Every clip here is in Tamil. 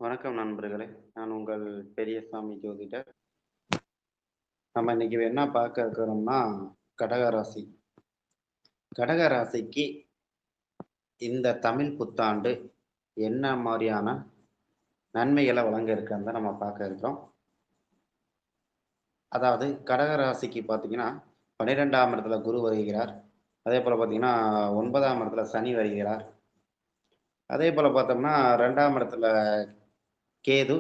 வணக்கம் நண்பர்களே. நான் உங்கள் பெரியசாமி ஜோதிடர். நம்ம இன்னைக்கு என்ன பார்க்க இருக்கிறோம்னா, கடகராசி. கடகராசிக்கு இந்த தமிழ் புத்தாண்டு என்ன மாரியான நன்மைகள வழங்க இருக்கான்னு தான் நம்ம பார்க்க இருக்கிறோம். அதாவது கடகராசிக்கு பார்த்தீங்கன்னா, 12ஆம் இடத்துல குரு வருகிறார். அதேபோல பார்த்தீங்கன்னா, 9ஆம் இடத்துல சனி வருகிறார். அதேபோல பார்த்தோம்னா, 2ஆம் இடத்துல கேது,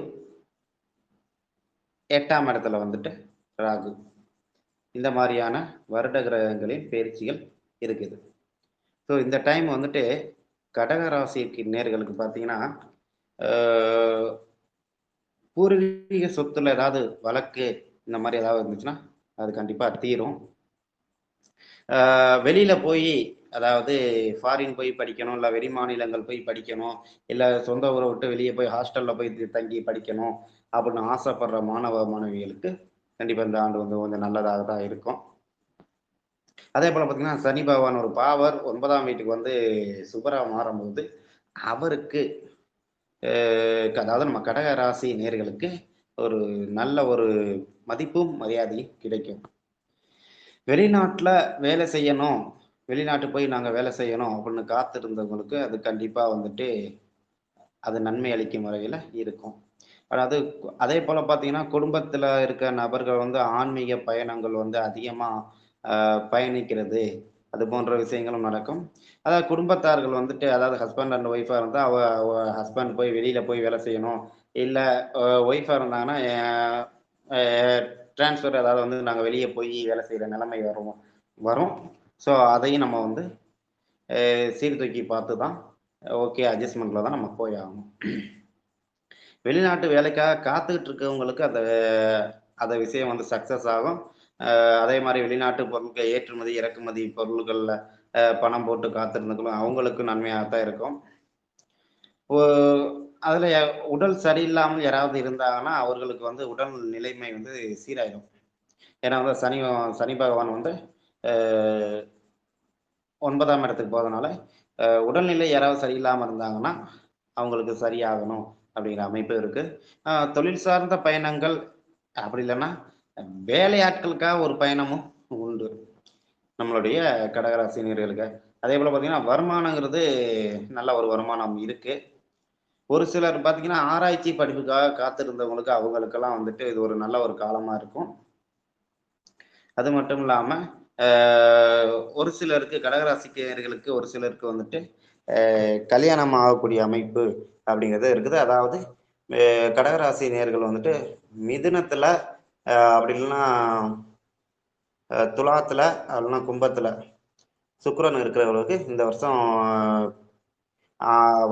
8ஆம் இடத்துல வந்துட்டு ராகு. இந்த மாரியான வருட கிரகங்களின் பெயர்ச்சிகள் இருக்குது. ஸோ இந்த டைம் வந்துட்டு கடக ராசிக்கு நேர்களுக்கு பார்த்தீங்கன்னா, ஆ பூர்வீக சொத்துல ஏதாவது வழக்கு இந்த மாரி ஏதாவது இருந்துச்சுன்னா, அது கண்டிப்பா தீரும். வெளியில போயி அதாவது ஃபாரின் போய் படிக்கணும், இல்ல வெளி மாநிலங்கள் போய் படிக்கணும், இல்ல சொந்த ஊர விட்டு வெளிய போய் ஹாஸ்டல்ல போய் தங்கி படிக்கணும் அப்படின்னு ஆசைப்படுற மாணவ, மாணவிகளுக்கு கண்டிப்பா இந்த ஆண்டு வந்து கொஞ்சம் நல்லதாக தான் இருக்கும். அதேபோல பார்த்தீங்கன்னா, சனி பகவான் ஒரு பாவர் 9ஆம் வீட்டுக்கு வந்து சுபரா மாறும்போது, அவருக்கு அதாவது நம்ம கடக ராசி நேயர்களுக்கு ஒரு நல்ல ஒரு மதிப்பும், மரியாதையும் கிடைக்கும். வெளிநாட்ல வேலை செய்யணும், வெளிநாட்டு போய் நாங்க வேலை செய்யணும் அப்படின்னு காத்திருந்தவங்களுக்கு, அது கண்டிப்பா வந்துட்டு அது நன்மை அளிக்கும் வகையில இருக்கும். அதாவது அதேபோல பார்த்தீங்கன்னா, குடும்பத்தில இருக்க நபர்கள் வந்து ஆன்மீக பயணங்கள் வந்து அதிகமா பயணிக்கிறது, அது போன்ற விஷயங்களும் நடக்கும். அதாவது குடும்பத்தார்கள் வந்துட்டு அதாவது ஹஸ்பண்ட் அண்ட் ஒய்ஃபா இருந்தா, அவ அவ ஹஸ்பண்ட் போய் வெளியில போய் வேலை செய்யணும். இல்ல ஒய்ஃபா இருந்தாங்கன்னா, அ ட்ரான்ஸ்ஃபர் அதாவது வந்து நாங்க வெளிய போய் வேலை செய்ற நிலைமை வரும் வரும். ஸோ அதையும் நம்ம வந்து சீர்தூக்கி பார்த்து தான் ஓகே அட்ஜஸ்ட்மெண்ட்ல தான் நம்ம போய் ஆகணும். வெளிநாட்டு வேலைக்காக காத்துக்கிட்டு இருக்கவங்களுக்கு அந்த அந்த விஷயம் வந்து சக்சஸ் ஆகும். அதே மாரி வெளிநாட்டு பொருட்கள் ஏற்றுமதி, இறக்குமதி பொருள்கள்ல பணம் போட்டு காத்திருந்துக்கலாம் அவங்களுக்கு நன்மையாக தான் இருக்கும். ஓ அதில உடல் சரியில்லாமல் யாராவது இருந்தாங்கன்னா, அவர்களுக்கு வந்து உடல் நிலைமை வந்து சீராயிடும். ஏன்னா வந்து சனி பகவான் வந்து அ 9ஆம் இடத்துக்கு போறதுனால, உடல்நிலை யாராவது சரியில்லாம இருந்தாங்கன்னா, அவங்களுக்கு சரியாகணும் அப்படிங்கிற அமைப்பு இருக்கு. தொழில் சார்ந்த பயணங்கள் அப்படி இல்லன்னா, வேலையாட்களுக்காக ஒரு பயணமும் உண்டு. நம்மளுடைய கடகராசினியர்களுக்கு. அதேபோல பார்த்தீங்கன்னா, வருமானங்கிறது நல்ல ஒரு வருமானம் இருக்கு. ஒரு சிலர் பார்த்தீங்கன்னா, ஆராய்ச்சி படிப்புக்காக காத்திருந்தவங்களுக்கு, அவங்களுக்கெல்லாம் வந்துட்டு இது ஒரு நல்ல ஒரு காலமா இருக்கும். அது மட்டும் இல்லாம, அ ஒரு சிலருக்கு கடகராசிக்காரர்களுக்கு ஒரு சிலருக்கு வந்துட்டு, கல்யாணம் ஆகக்கூடிய அமைப்பு அப்படிங்கிறது இருக்குது. அதாவது கடகராசி நேயர்கள் வந்துட்டு மிதுனத்தில, அப்படி இல்லன்னா துலாத்துல, இல்லன்னா கும்பத்துல சுக்கிரன் இருக்கிறவங்களுக்கு இந்த வருஷம்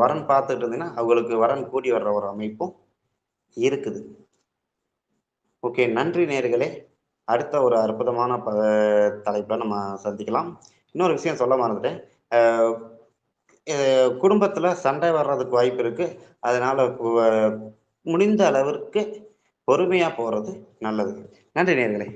வரன் பார்த்துட்டு இருந்தீங்கன்னா, அவங்களுக்கு வரன் கூடி வர்ற ஒரு அமைப்பும் இருக்குது. ஓகே. நன்றி நேயர்களே. அடுத்த ஒரு அற்புதமான தலைப்புல நம்ம சந்திக்கலாம். இன்னொரு விஷயம் சொல்ல மறந்துட்டேன். அ எ குடும்பத்தில சண்டை வர்றதுக்கு வாய்ப்பு இருக்கு. அதனால முடிந்த அளவிற்கு பொறுமையா போறது நல்லது. நன்றி நேயர்களே.